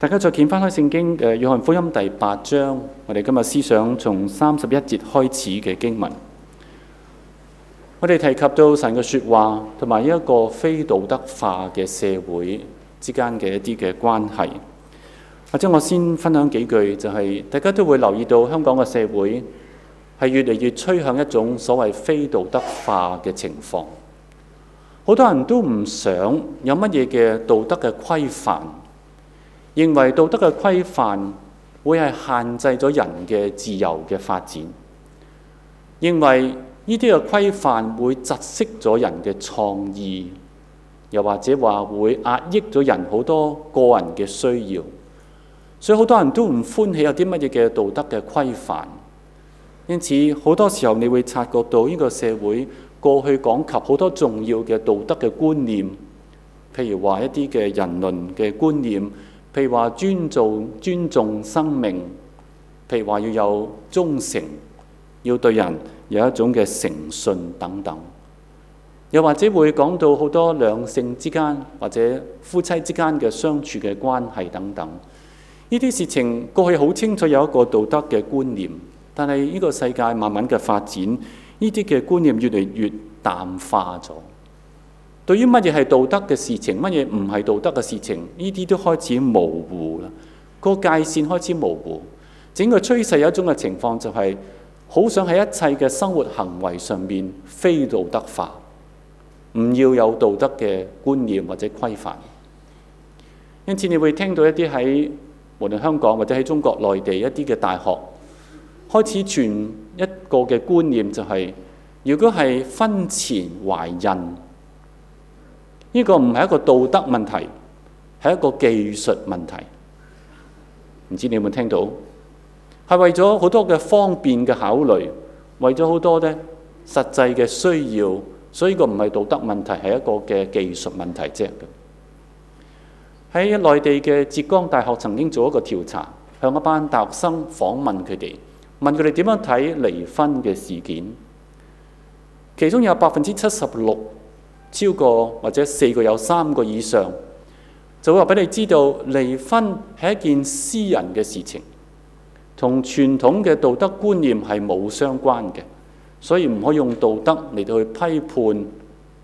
大家再見翻開聖經嘅約翰福音第8章，我哋今日思想從31節開始嘅經文。我哋提及到神嘅說話同埋一個非道德化嘅社會之間嘅一啲嘅關係。或者我先分享幾句，就係大家都會留意到香港嘅社會係越嚟越趨向一種所謂非道德化嘅情況。好多人都唔想有乜嘢嘅道德嘅規範，認為道德嘅規範會係限制咗人嘅自由嘅發展，認為呢啲嘅規範會窒息咗人嘅創意，又或者話會壓抑咗人好多個人嘅需要，所以好多人都唔歡喜有啲乜嘢嘅道德嘅規範。因此好多時候你會察覺到呢個社會過去講及好多重要嘅道德嘅觀念，譬如話一啲嘅人倫嘅觀念，譬如話尊重生命，譬如話要有忠誠，要對人有一種嘅誠信等等，又或者會講到好多兩性之間或者夫妻之間嘅相處嘅關係等等。呢啲事情過去好清楚有一個道德嘅觀念，但係呢個世界慢慢嘅發展，呢啲嘅觀念越嚟越淡化咗。對於乜嘢係道德嘅事情，乜嘢唔係道德嘅事情，呢啲都開始模糊啦。個界線開始模糊，整個趨勢有一種嘅情況就係好想喺一切嘅生活行為上面非道德化，唔要有道德嘅觀念或者規範。因此你會聽到一啲喺無論香港或者喺中國內地一啲嘅大學開始傳一個嘅觀念，就係如果係婚前懷孕，呢個唔係一個道德問題，係一個技術問題。唔知你有冇聽到？係為咗好多嘅方便嘅考慮，為咗好多咧實際嘅需要，所以呢個唔係道德問題，係一個嘅技術問題啫。喺內地嘅浙江大學曾經做一個調查，向一班大學生訪問佢哋，問佢哋點樣睇離婚嘅事件。其中有76%超過或者4個有3個以上，就會話俾你知道離婚係一件私人嘅事情，同傳統嘅道德觀念係冇相關嘅，所以唔可以用道德嚟到去批判、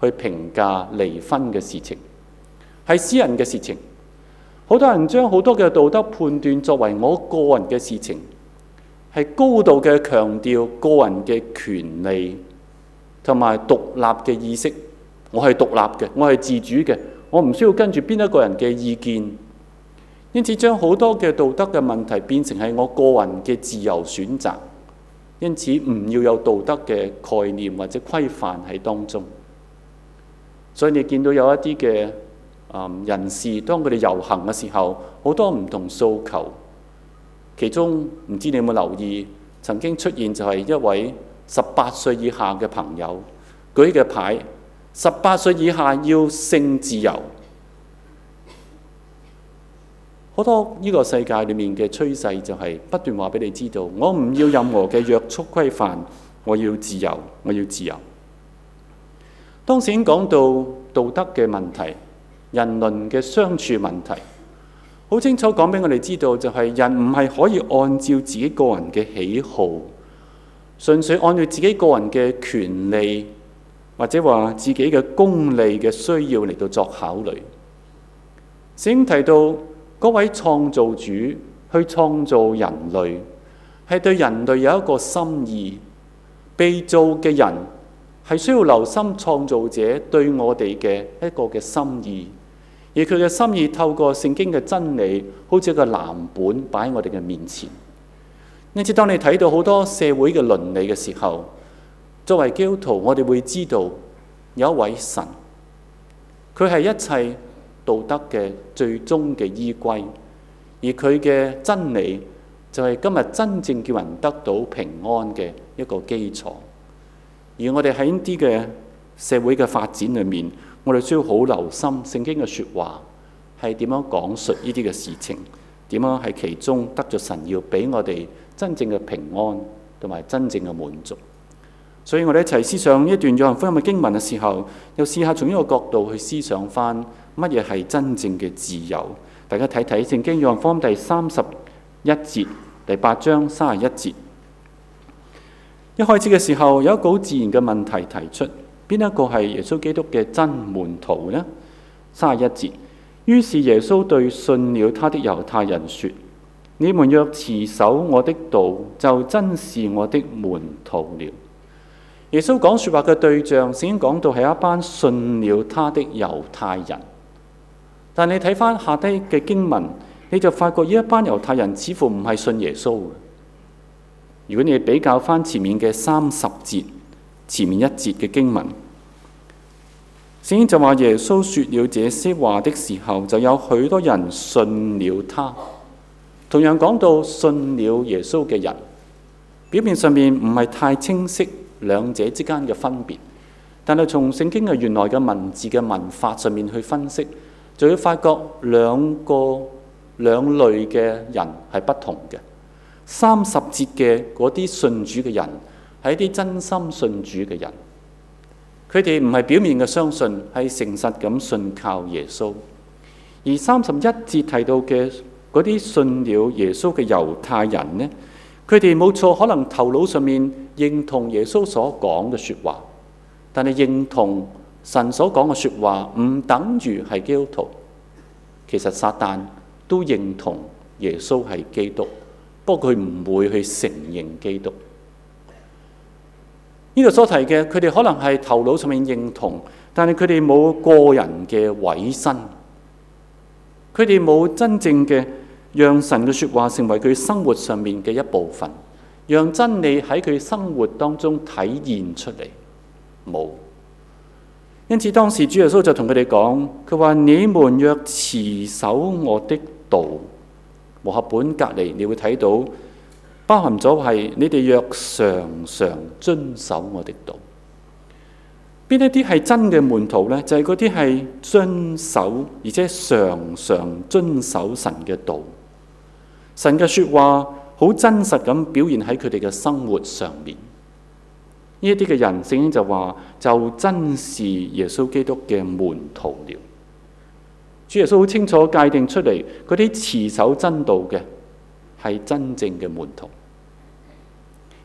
去評價離婚嘅事情，係私人嘅事情。好多人將好多嘅道德判斷作為我個人嘅事情，係高度嘅強調個人嘅權利同埋獨立嘅意識。我係獨立嘅，我係自主嘅，我唔需要跟住邊一個人嘅意見。因此將好多嘅道德嘅問題變成係我個人嘅自由選擇，因此唔要有道德嘅概念或者規範喺當中。所以你見到有一啲嘅人士，當佢哋遊行嘅時候，好多唔同訴求，其中唔知你有冇留意，曾經出現就係一位18歲以下嘅朋友舉嘅牌，18歲以下要性自由。好多呢個世界裏面嘅趨勢就係不斷話俾你知道，我唔要任何嘅約束規範，我要自由，我要自由。當時已經講到道德嘅問題，人倫嘅相處問題，好清楚講俾我哋知道，就係人唔係可以按照自己個人嘅喜好，純粹按照自己個人嘅權利，或者話自己嘅功利嘅需要嚟到作考慮。聖經提到嗰位創造主去創造人類，係對人類有一個心意。被造嘅人係需要留心創造者對我哋嘅一個嘅心意，而佢嘅心意透過聖經嘅真理，好似一個藍本擺喺我哋嘅面前。因此當你睇到好多社會嘅倫理嘅時候，作為基督徒，我哋會知道有一位神，佢係一切道德嘅最終嘅依歸，而佢嘅真理就係今日真正叫人得到平安嘅一個基礎。而我哋喺呢啲嘅社會嘅發展裏面，我哋需要好留心聖經嘅說話係點樣講述呢啲嘅事情，點樣喺其中得咗神要俾我哋真正嘅平安同埋真正嘅滿足。所以我哋一齊思想一段約翰福音嘅經文嘅時候，又試下從呢個角度去思想翻乜嘢係真正嘅自由，大家睇睇聖經約翰福音第31節，第8章31節。一開始嘅時候，有一個好自然嘅問題提出：邊一個係耶穌基督嘅真門徒呢？31節。於是耶穌對信了他的猶太人說：你們若持守我的道，就真是我的門徒了。耶穌講說話嘅對象，聖經講到係一班信了他的猶太人。但你睇翻下低嘅經文，你就發覺呢一班猶太人似乎唔係信耶穌嘅。如果你比較翻前面嘅30節，前面一節嘅經文，聖經就話耶穌說了這些話的時候，就有許多人信了他。同樣講到信了耶穌嘅人，表面上面唔係太清晰兩者之間嘅分別，但係從聖經嘅原來嘅文字嘅文法上面去分析，就會發覺兩類嘅人係不同嘅。30節嘅嗰啲信主嘅人係一啲真心信主嘅人，佢哋唔係表面嘅相信，係誠實咁信靠耶穌。而31節提到嘅嗰啲信了耶穌嘅猶太人呢，佢哋冇錯，可能頭腦上面認同耶穌所講嘅說話，但係認同神所講嘅說話唔等於係基督徒。其實撒旦都認同耶穌係基督，不過佢唔會去承認基督。呢度所提嘅，佢哋可能係頭腦上面認同，但係佢哋冇個人嘅委身，佢哋冇真正嘅讓神嘅說話成為佢生活上面嘅一部分，讓真理喺佢生活當中體現出嚟，冇。因此當時主耶穌就同佢哋講，佢話：你們若持守我的道，和合本隔離你會睇到包含咗係你哋若常常遵守我的道。邊一啲係真嘅門徒呢？就係嗰啲係遵守而且常常遵守神嘅道，神嘅說話好真實咁表現喺佢哋嘅生活上面。呢一啲嘅人，聖經就話就真是耶穌基督嘅門徒了。主耶穌好清楚界定出嚟，嗰啲持守真道嘅係真正嘅門徒。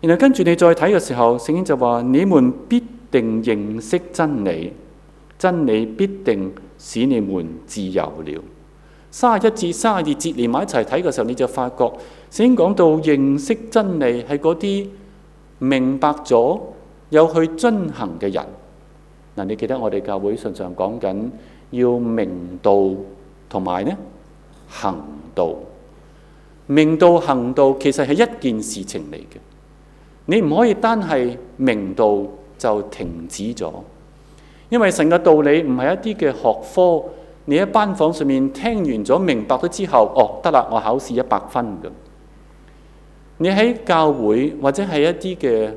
然後跟住你再睇嘅時候，聖經就話：你們必定認識真理，真理必定使你們自由了。31至32節連埋一齊睇嘅時候，你就發覺聖經講到認識真理係嗰啲明白咗有去遵行嘅人。嗱，你記得我哋教會常常講緊要明道同埋呢行道。明道行道其實係一件事情嚟嘅，你唔可以單係明道就停止咗，因為神嘅道理唔係一啲嘅學科，你喺班房上面聽完咗明白咗之後，哦，得啦，我考試100分咁。你喺教會或者係一啲嘅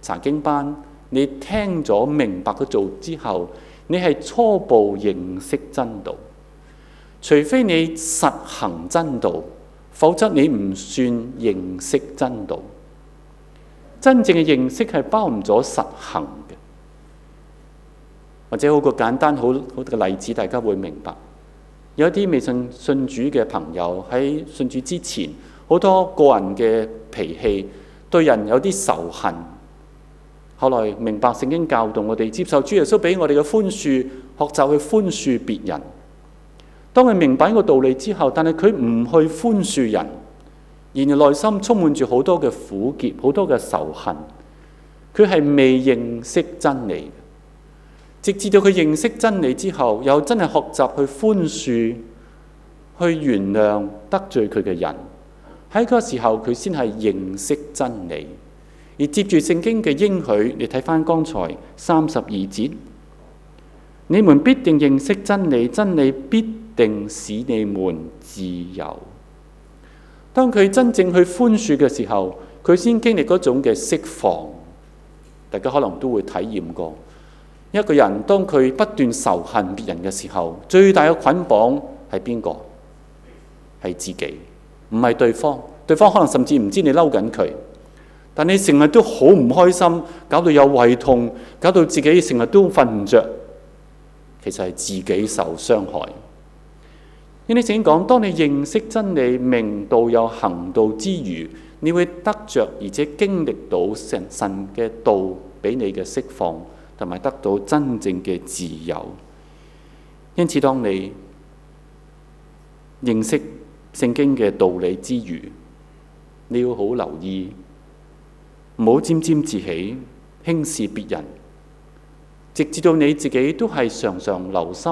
查經班，你聽咗明白咗做之後，你係初步認識真道。除非你實行真道，否則你唔算認識真道。真正嘅認識係包含咗實行嘅。或者好個簡單好嘅例子，大家會明白。有一啲未信主嘅朋友喺信主之前，好多個人嘅脾氣，對人有啲仇恨。後來明白聖經教導我哋接受主耶穌俾我哋嘅寬恕，學習去寬恕別人。當佢明白呢個道理之後，但係佢唔去寬恕人，然而內心充滿住好多嘅苦澀，好多嘅仇恨。佢係未認識真理，直至到佢認識真理之後，又真係學習去寬恕、去原諒得罪佢嘅人。喺嗰個時候，佢先係認識真理。而接住聖經嘅應許，你睇翻剛才32節，你們必定認識真理，真理必定使你們自由。當佢真正去寬恕嘅時候，佢先經歷嗰種嘅釋放。大家可能都會體驗過，一個人當佢不斷仇恨別人嘅時候，最大嘅捆綁係邊個？係自己，唔係對方。對方可能甚至唔知你嬲緊佢。但你成日都好唔開心，搞到有胃痛，搞到自己成日都瞓唔着，其實係自己受傷害。因為聖經講，當你認識真理、明道有行道之餘，你會得着而且經歷到神嘅道俾你嘅釋放，同埋得到真正嘅自由。因此，當你認識聖經嘅道理之餘，你要好留意，唔好沾沾自喜，輕視別人，直至到你自己都係常常留心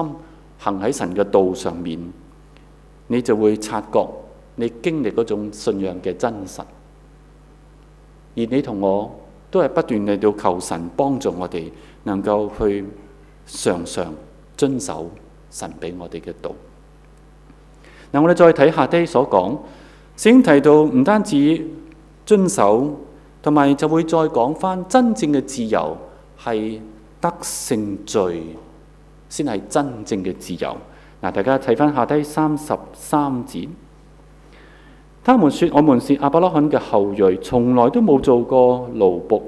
行喺神嘅道上面，你就會察覺你經歷嗰種信仰嘅真實。而你同我都係不斷嚟到求神幫助我哋，能夠去常常遵守神俾我哋嘅道。嗱，我哋再睇下低所講，聖經提到唔單止遵守，同埋就會再講返真正嘅自由係得勝罪先係真正嘅自由。嗱，大家睇返下低33節，他們說我們是亞伯拉罕嘅後裔，從來都冇做過奴僕，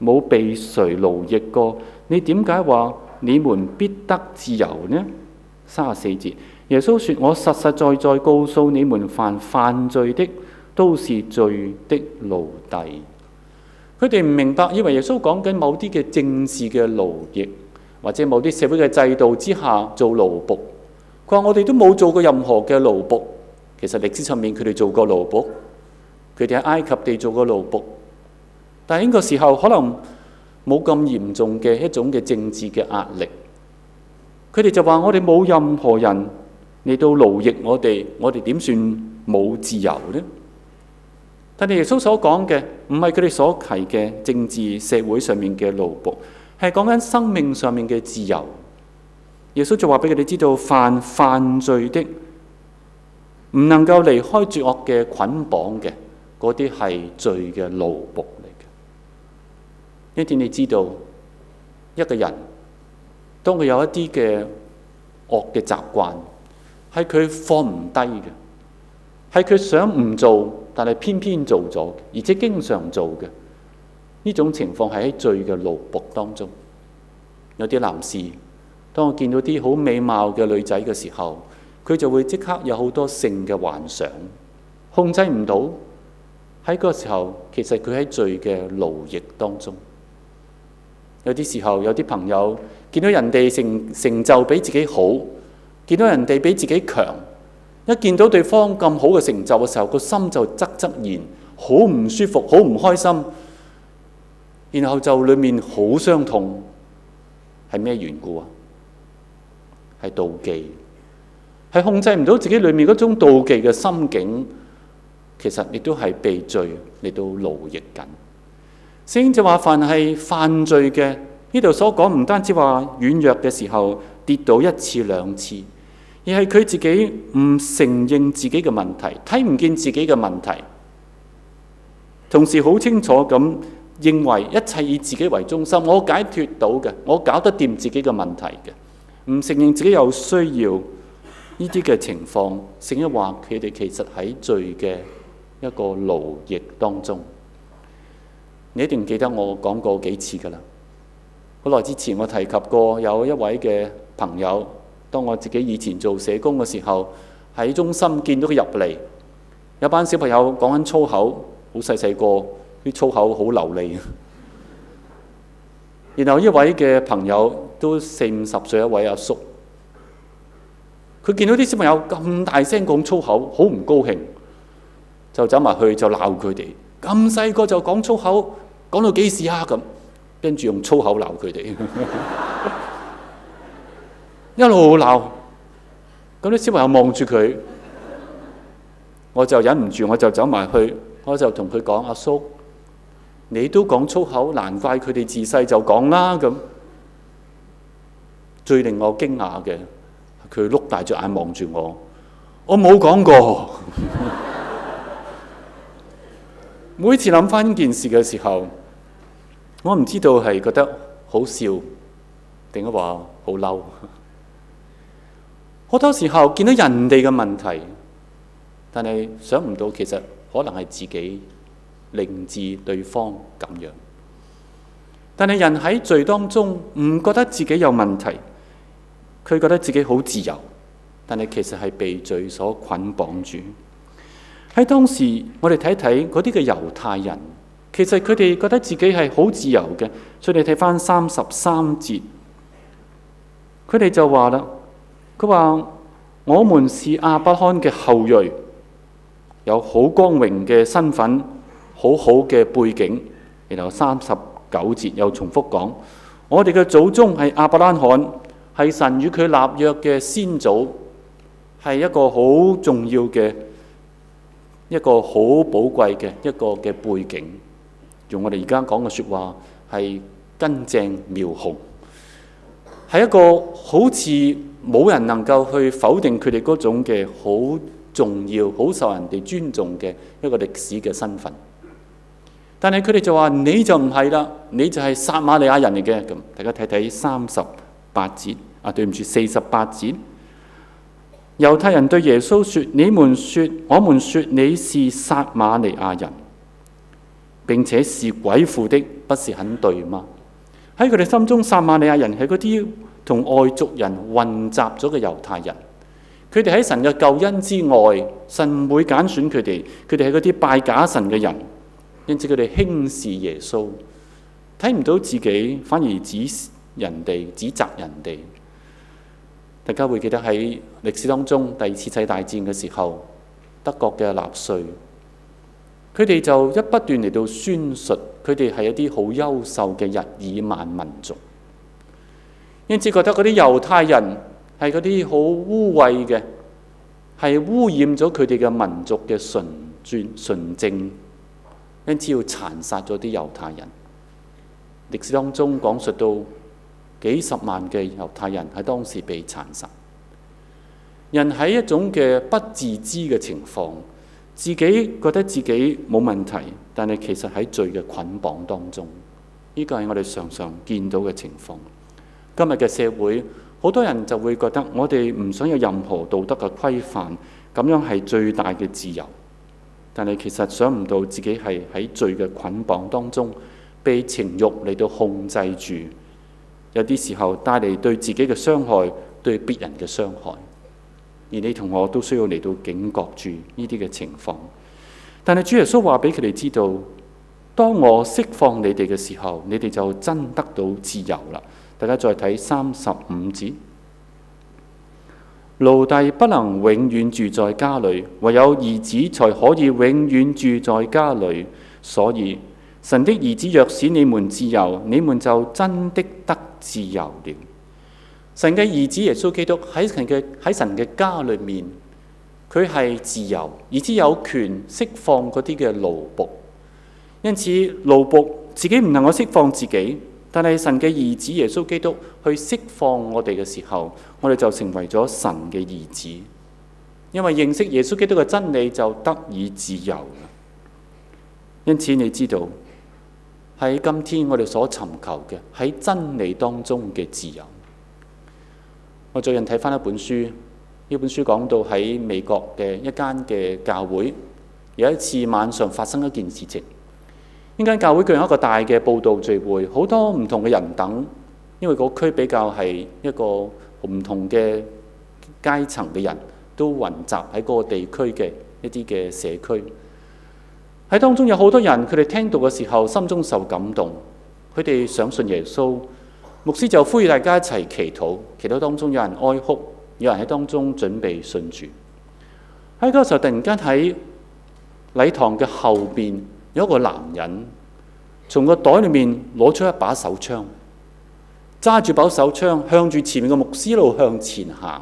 冇被誰奴役過。你點解話你們必得自由呢？34節，耶穌說，我實實在在告訴你們，凡犯罪的都是罪的奴隸。佢哋唔明白，以為耶穌講緊某啲嘅政治嘅奴役，或者某啲社會嘅制度之下做奴僕。佢話我哋都冇做過任何嘅奴僕。其實歷史上面佢哋做過奴僕，佢哋喺埃及地做過奴僕，但係呢個時候可能冇咁嚴重嘅一種嘅政治嘅壓力。佢哋就話我哋冇任何人嚟到奴役我哋點算冇自由呢？但係耶穌所講嘅唔係佢哋所提嘅政治社會上面嘅奴僕，係講緊生命上面嘅自由。耶穌就話俾佢哋知道，犯罪的唔能夠離開罪惡嘅捆綁嘅，嗰啲係罪嘅奴僕嚟嘅。因此你知道，一個人當佢有一啲嘅惡嘅習慣，係佢放唔低嘅，係佢想唔做，但係偏偏做咗，而且經常做嘅。呢種情況係喺罪嘅奴僕當中。有啲男士，當我見到啲好美貌嘅女仔嘅時候，佢就會即刻有好多性嘅幻想，控制唔到。喺嗰個時候，其實佢喺罪嘅奴役當中。有啲時候，有啲朋友見到人哋成就比自己好，見到人哋比自己強，一見到對方咁好嘅成就嘅時候，個心就側然，好唔舒服，好唔開心，然後就裏面好傷痛。係咩緣故啊？係妒忌。係控制唔到自己裏面嗰種妒忌嘅心境，其實亦都係被罪嚟到奴役緊。聖經就話，凡係犯罪嘅，呢度所講唔單止話軟弱嘅時候跌倒一次兩次，而係佢自己唔承認自己嘅問題，睇唔見自己嘅問題，同時好清楚咁認為一切以自己為中心，我解脫到嘅，我搞得掂自己嘅問題嘅，唔承認自己有需要。呢啲嘅情況，聖經話佢哋其實喺罪嘅一個奴役當中。你一定記得我講過幾次㗎啦。好耐之前我提及過有一位嘅朋友，當我自己以前做社工嘅時候，喺中心見到佢入嚟，有班小朋友講緊粗口，好細細個，啲粗口好流利。然後一位嘅朋友都40-50歲，一位阿叔。佢見到啲小朋友咁大聲講粗口，好唔高興，就走埋去就鬧佢哋。咁細個就講粗口，講到幾時啊？咁跟住用粗口鬧佢哋，一路鬧。咁啲小朋友望住佢，我就忍唔住，我就走埋去，我就同佢講：阿叔，你都講粗口，難怪佢哋自細就講啦。咁最令我驚訝嘅，佢碌大隻眼望住我冇講過。每次諗翻呢件事嘅時候，我唔知道係覺得好笑定係話好嬲。好多時候見到人哋嘅問題，但係想唔到其實可能係自己令至對方咁樣。但係人喺罪當中唔覺得自己有問題，佢覺得自己好自由，但係其實係被罪所捆綁住。喺當時，我哋睇睇嗰啲嘅猶太人，其實佢哋覺得自己係好自由嘅，所以你睇翻33節，佢哋就話啦，佢話我們是亞伯拉罕嘅後裔，有好光榮嘅身份，好好嘅背景。然後39節又重複講，我哋嘅祖宗係亞伯拉罕，係神與佢立約嘅先祖，係一個好重要嘅，一個好寶貴嘅一個嘅背景。用我哋而家講嘅說話係根正苗紅，係一個好似冇人能夠去否定佢哋嗰種嘅好重要、好受人哋尊重嘅一個歷史嘅身份。但係佢哋就話你就唔係啦，你就係撒瑪利亞人嚟嘅。咁大家睇睇38節，對唔住48節。猶太人對耶穌說：我們說你是撒瑪利亞人，並且是鬼附的，不是很對嗎？喺佢哋心中，撒瑪利亞人係嗰啲同外族人混雜咗嘅猶太人。佢哋喺神嘅救恩之外，神唔會揀選佢哋。佢哋係嗰啲拜假神嘅人。因此佢哋輕視耶穌，睇唔到自己，反而指責人哋。大家會記得喺歷史當中第二次世界大戰嘅時候，德國嘅納粹，佢哋就不斷嚟到宣述佢哋係一啲好優秀嘅日耳曼民族，因此覺得嗰啲猶太人係嗰啲好污穢嘅，係污染咗佢哋嘅民族嘅純正。因此要殘殺咗啲猶太人。歷史當中講述到幾十萬嘅猶太人喺當時被殘殺。人喺一種嘅不自知嘅情況，自己覺得自己冇問題，但係其實喺罪嘅捆綁當中。呢個係我哋常常見到嘅情況。今日嘅社會，好多人就會覺得我哋唔想有任何道德嘅規範，咁樣係最大嘅自由。但係其實想唔到自己係喺罪嘅捆綁當中，被情慾嚟到控制住，有啲時候帶嚟對自己嘅傷害，對別人嘅傷害。而你同我都需要嚟到警覺住呢啲嘅情況。但係主耶穌話俾佢哋知道，當我釋放你哋嘅時候，你哋就真得到自由啦。大家再睇35節。奴隸不能永遠住在家裏，唯有兒子才可以永遠住在家裏。所以神的兒子若使你們自由，你們就真的得自由了。神嘅兒子耶穌基督喺神嘅家裏面，佢係自由，而且有權釋放嗰啲嘅奴僕。因此奴僕自己唔能夠釋放自己，但係神嘅兒子耶穌基督去釋放我哋嘅時候，我哋就成為咗神嘅兒子。因為認識耶穌基督嘅真理，就得以自由。因此你知道喺今天我哋所尋求嘅喺真理當中嘅自由。我最近睇翻一本書，呢本書講到喺美國嘅一間嘅教會，有一次晚上發生一件事情。呢間教會舉行一個大嘅佈道聚會，好多唔同嘅人等，因為個區比較係一個唔同嘅階層嘅人都混雜喺嗰個地區嘅一啲嘅社區。喺當中有好多人，佢哋聽到嘅時候心中受感動，佢哋想信耶穌。牧師就呼籲大家一齊祈禱，祈禱當中有人哀哭，有人喺當中準備信主。喺嗰個時候，突然間喺禮堂嘅後邊有一個男人從個袋裏面攞出一把手槍，揸住把手槍向住前面嘅牧師一路向前行。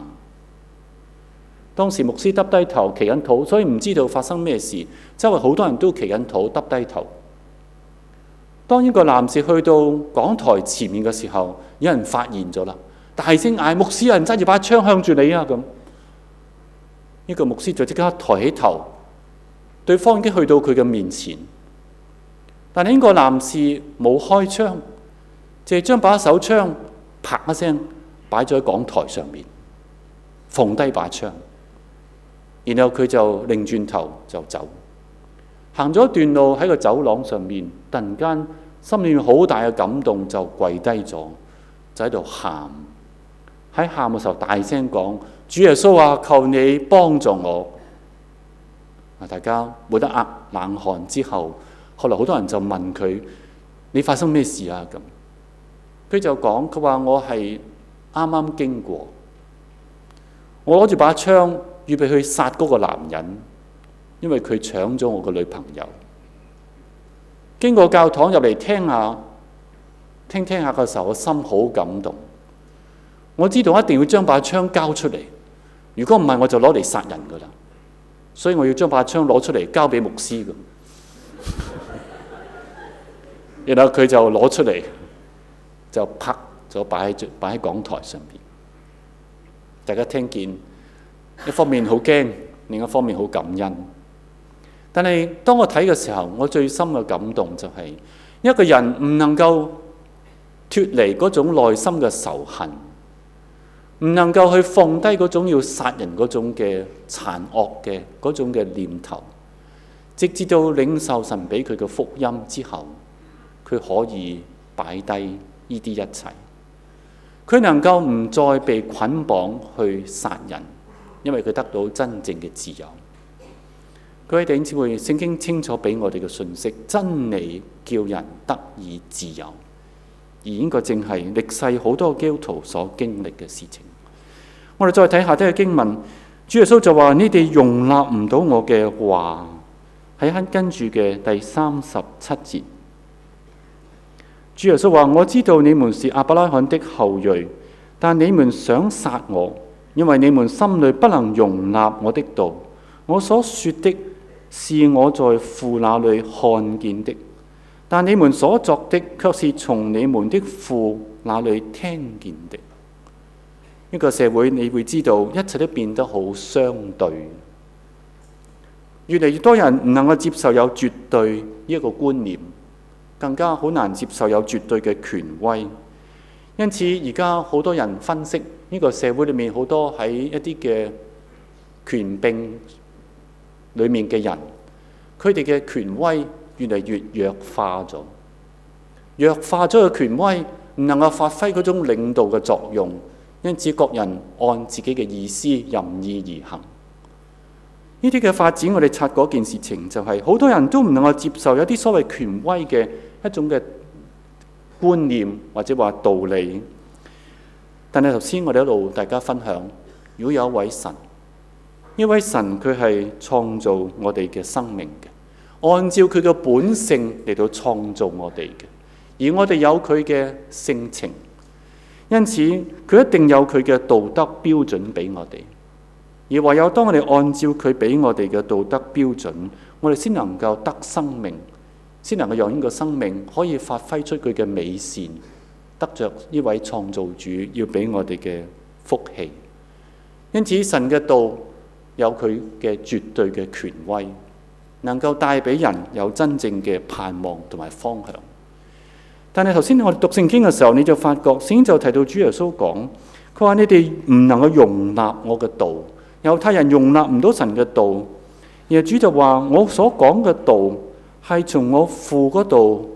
當時牧師耷低頭祈緊禱，所以唔知道發生咩事，周圍好多人都祈緊禱，耷低頭。當呢個男士去到講台前面嘅時候，有人發現咗啦，大聲嗌：牧師，有人揸住把槍向住你啊！咁呢個牧師就即刻抬起頭，對方已經去到佢嘅面前，但係呢個男士冇開槍，淨係將把手槍啪一聲擺咗喺講台上面，放低把槍，然後佢就擰轉頭就走，行咗一段路喺個走廊上面，突然間心裏面好大嘅感動，就跪低咗，就喺度喊。喺喊嘅時候大聲講：主耶穌話：求你幫助我。大家冇得壓冷汗之後，後來好多人就問佢：你發生咩事啊？咁佢就講：佢話我係啱啱經過，我攞住把槍預備去殺嗰個男人，因為佢搶咗我個女朋友。經過教堂入嚟聽下嘅時候，我心好感動。我知道一定要將把槍交出嚟，如果唔係我就攞嚟殺人噶啦。所以我要將把槍攞出嚟交俾牧師咁。然後佢就攞出嚟，就拍咗擺喺講台上邊。大家聽見，一方面好驚，另一方面好感恩。但係當我睇嘅時候，我最深嘅感動就係一個人唔能夠脫離嗰種內心嘅仇恨，唔能夠去放低嗰種要殺人嗰種嘅殘惡嘅嗰種嘅念頭，直至到領受神俾佢嘅福音之後，佢可以擺低呢啲一切，佢能夠唔再被捆綁去殺人，因為佢得到真正嘅自由。各位弟兄姊妹，聖經清楚俾我哋嘅信息，真理叫人得以自由，而呢個正係歷世好多基督徒所經歷嘅事情。我哋再睇下啲嘅經文，主耶穌就話：你哋容納唔到我嘅話，喺跟住嘅第37節。主耶穌話：我知道你們是亞伯拉罕的後裔，但你們想殺我，因為你們心裏不能容納我的道。我所說的是我在父那裏看見的，但你們所作的卻是從你們的父那裏聽見的。呢個社會你會知道，一切都變得好相對，越嚟越多人唔能夠接受有絕對呢一個觀念，更加好難接受有絕對嘅權威。因此而家好多人分析呢個社會裏面好多喺一啲嘅權柄裏面嘅人，佢哋嘅權威越嚟越弱化咗，弱化咗嘅權威唔能夠發揮嗰種領導嘅作用，因此各人按自己嘅意思任意而行。呢啲嘅發展，我哋察嗰件事情就係好多人都唔能夠接受有啲所謂權威嘅一種嘅觀念或者話道理。但係頭先我哋一路大家分享，如果有一位神，呢位神佢係創造我哋嘅生命嘅，按照佢嘅本性嚟到創造我哋嘅，而我哋有佢嘅性情，因此佢一定有佢嘅道德標準俾我哋。而唯有當我哋按照佢俾我哋嘅道德標準，我哋先能夠得生命，先能夠讓呢個生命可以發揮出佢嘅美善，得着呢位創造主要俾我哋嘅福氣。因此神嘅道有佢嘅絕對嘅權威，能夠帶俾人有真正嘅盼望同埋方向。但係頭先我哋讀聖經嘅時候，你就發覺聖經就提到主耶穌講，佢話你哋唔能夠容納我嘅道，猶太人容納唔到神嘅道，而主就話我所講嘅道係從我父嗰度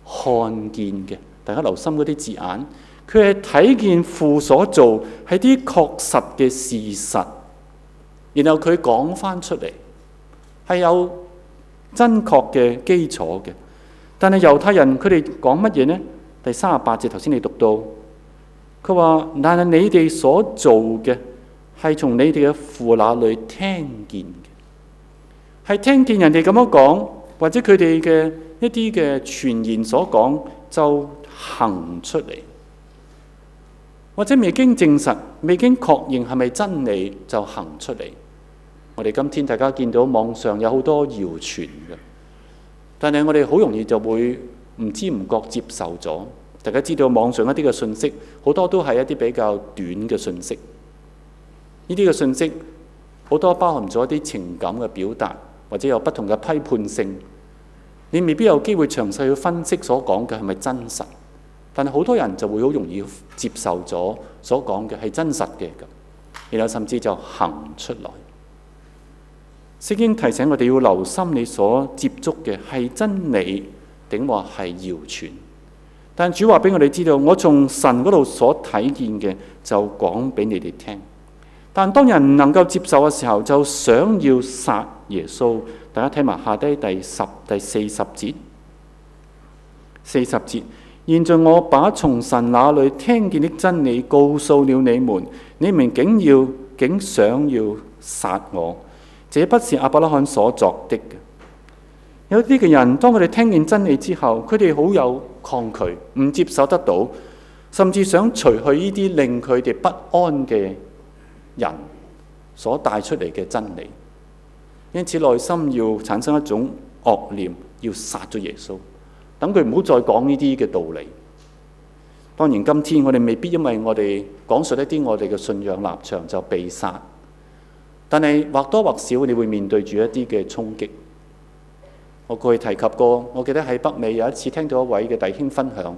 看見嘅。大家留心嗰啲字眼，佢係睇見父所做係啲確實嘅事實。然後佢講翻出嚟，係有真確嘅基礎嘅。但係猶太人佢哋講乜嘢呢？第38節頭先你讀到，佢話：但係你哋所做嘅係從你哋嘅父那裏聽見嘅，係聽見人哋咁樣講，或者佢哋嘅一啲嘅傳言所講就行出嚟，或者未經證實、未經確認係咪真理就行出嚟。我哋今天大家見到網上有好多謠傳嘅，但係我哋好容易就會唔知唔覺接受咗。大家知道網上一啲嘅信息，好多都係一啲比較短嘅信息。呢啲嘅信息好多包含咗一啲情感嘅表達，或者有不同嘅批判性。你未必有機會詳細去分析所講嘅係咪真實，但係好多人就會好容易接受咗所講嘅係真實嘅咁，然後甚至就行出來。聖經提醒我哋要留心你所接觸嘅係真理定話係謠傳。但主話俾我哋知道，我從神嗰度所睇見嘅就講俾你哋聽。但當人唔能夠接受嘅時候，就想要殺耶穌。大家睇埋下低第40節。40節，現在我把從神那裏聽見的真理告訴了你們，你們竟想要殺我，這不是亞伯拉罕所作的。有啲嘅人，當佢哋聽見真理之後，佢哋好有抗拒，唔接受得到，甚至想除去呢啲令佢哋不安嘅人所帶出嚟嘅真理，因此內心要產生一種惡念，要殺咗耶穌，等佢唔好再講呢啲嘅道理。當然今天我哋未必因為我哋講述一啲我哋嘅信仰立場就被殺，但係或多或少你會面對住一啲嘅衝擊。我過去提及過，我記得喺北美有一次聽到一位嘅弟兄分享，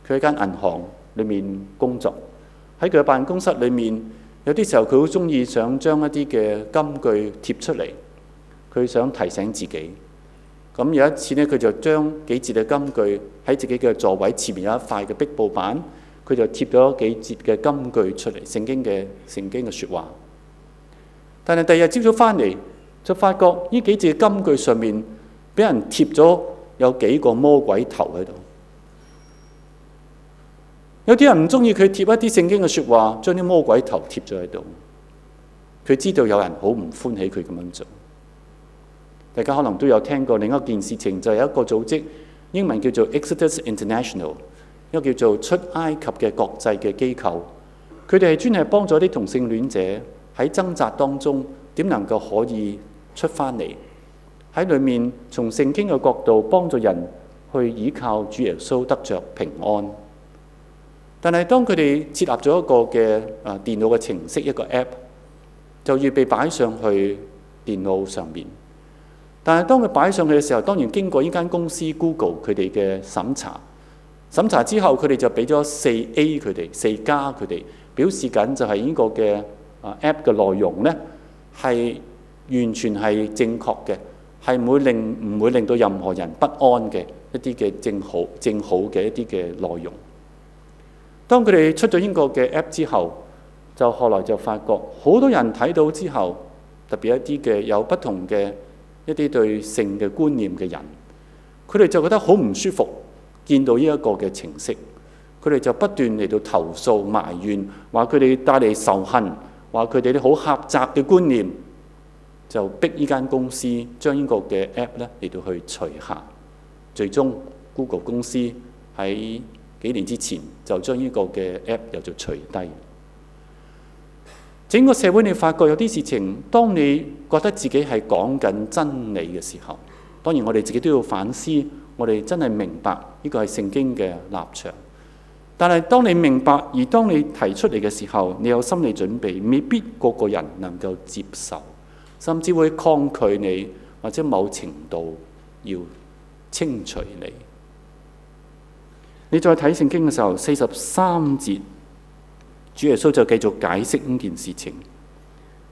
佢喺間銀行裏面工作，喺佢嘅辦公室裏面，有啲時候佢好中意想將一啲嘅金句貼出嚟，佢想提醒自己。咁有一次呢，佢就將幾節嘅金句喺自己嘅座位前面有一塊嘅壁布板，佢就貼咗幾節嘅金句出嚟，聖經嘅説話。但係第二日朝早翻嚟就發覺呢幾節嘅金句上面俾人貼咗有幾個魔鬼頭喺度。有啲人唔中意佢貼一啲聖經嘅説話，將啲魔鬼頭貼咗喺度。佢知道有人好唔歡喜佢咁樣做。大家可能都有聽過另一件事情，就係有一個組織，英文叫做 Exodus International， 一個叫做出埃及嘅國際嘅機構。佢哋係專係幫助啲同性戀者喺掙扎當中點能夠可以出翻嚟，喺裏面從聖經嘅角度幫助人去依靠主耶穌得着平安。但係當佢哋設立咗一個嘅電腦嘅程式，一個 app， 就要被擺上去電腦上面。但係當佢擺上去嘅時候，當然經過呢間公司 Google 佢哋嘅審查之後，佢哋就俾咗4A 佢哋4加佢哋，表示緊就係呢個嘅app 嘅內容呢係完全係正確嘅，係唔會令到任何人不安嘅一啲嘅正好嘅一啲嘅內容。當佢哋出咗呢個嘅 app 之後，就後來就發覺好多人睇到之後，特別一啲嘅有不同嘅一啲對性嘅觀念嘅人，佢哋就覺得好唔舒服，見到呢一個嘅程式，佢哋就不斷嚟到投訴埋怨，話佢哋帶嚟仇恨，話佢哋啲好狹窄嘅觀念，就逼呢間公司將呢個嘅 app 咧嚟到去除下。最終 Google 公司喺幾年之前就將呢個嘅 app 又就除低。整個社會你發覺有啲事情，當你覺得自己係講緊真理嘅時候，當然我哋自己都要反思，我哋真係明白呢個係聖經嘅立場。但係當你明白，而當你提出嚟嘅時候，你有心理準備，未必個個人能夠接受，甚至會抗拒你，或者某程度要清除你。你再睇聖經嘅時候，43節。主耶穌就繼續解釋呢件事情，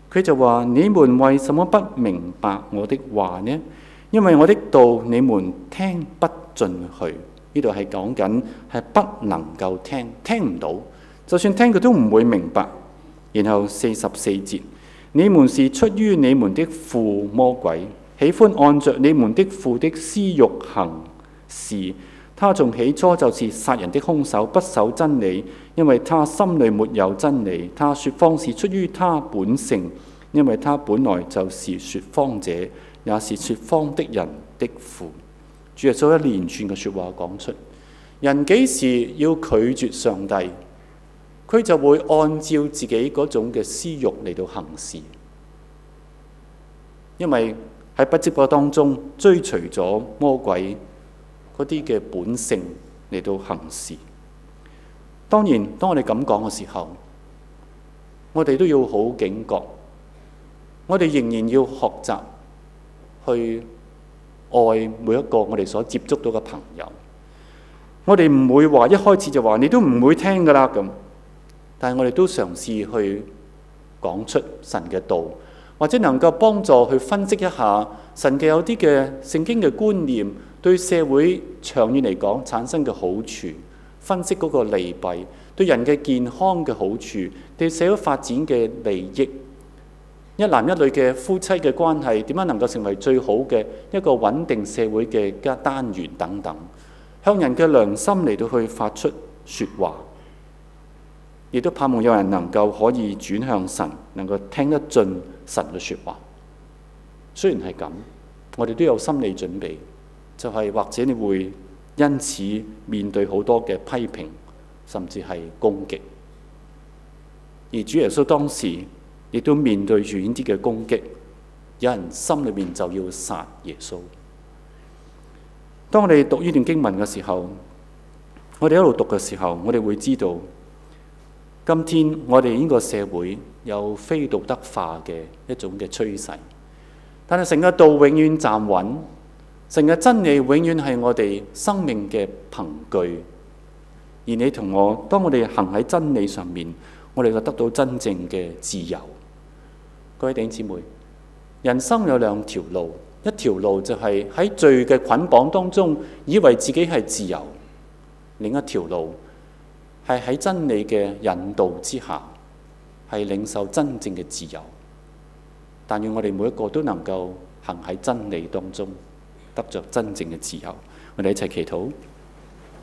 佢就話：你們為什麼不明白我的話呢？因為我的道你們聽不進去。呢度係講緊係不能夠聽唔到，就算聽佢都唔會明白。然後44節，你們是出於你們的父魔鬼，喜歡按着你們的父的私欲行事。他從起初就是殺人的兇手，不守真理，因為他心裏沒有真理。他說謊是出於他本性，因為他本來就是說謊者，也是說謊的人的父。主耶穌一連串嘅說話講出，人幾時要拒絕上帝，佢就會按照自己嗰種嘅私欲嚟到行事，因為喺不知不覺當中追隨咗魔鬼嗰啲嘅本性嚟到行事。當然，當我哋咁講嘅時候，我哋都要好警覺，我哋仍然要學習去愛每一個我哋所接觸到嘅朋友。我哋唔會話一開始就話你都唔會聽㗎啦咁，但係我哋都嘗試去講出神嘅道，或者能夠幫助去分析一下神嘅有啲嘅聖經嘅觀念對社會長遠嚟講產生嘅好處，分析嗰個利弊，對人嘅健康嘅好處，對社會發展嘅利益，一男一女嘅夫妻嘅關係點樣能夠成為最好嘅一個穩定社會嘅單元等等，向人嘅良心嚟到去發出說話，亦都盼望有人能夠可以轉向神，能夠聽得進神嘅說話。雖然係咁，我哋都有心理準備，就係或者你會因此面對好多嘅批評，甚至係攻擊。而主耶穌當時亦都面對住呢啲嘅攻擊，有人心裏面就要殺耶穌。當我哋讀呢段經文嘅時候，我哋一路讀嘅時候，我哋會知道，今天我哋呢個社會有非道德化嘅一種嘅趨勢，但係神嘅道永遠站穩，神嘅真理永遠係我哋生命嘅憑據。而你同我，當我哋行喺真理上面，我哋就得到真正嘅自由。各位弟兄姊妹，人生有兩條路，一條路就係喺罪嘅捆綁當中，以為自己係自由；另一條路係喺真理嘅引導之下，係領受真正嘅自由。但願我哋每一個都能夠行喺真理當中，得着真正嘅自由。我哋一齊祈禱。